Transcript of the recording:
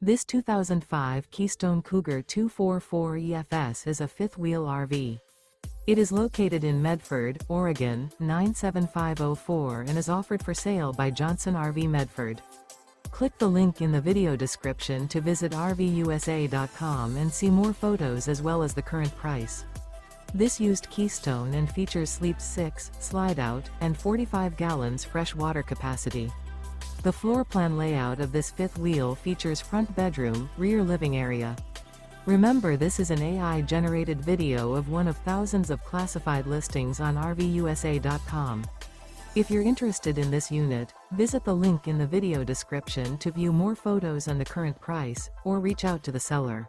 This 2005 Keystone Cougar 244 EFS is a fifth-wheel RV. It is located in Medford, Oregon, 97504 and is offered for sale by Johnson RV Medford. Click the link in the video description to visit RVUSA.com and see more photos as well as the current price. This used Keystone and features sleeps 6, slide-out, and 45 gallons fresh water capacity. The floor plan layout of this fifth wheel features front bedroom, rear living area. Remember, this is an AI-generated video of one of thousands of classified listings on RVUSA.com. If you're interested in this unit, visit the link in the video description to view more photos and the current price, or reach out to the seller.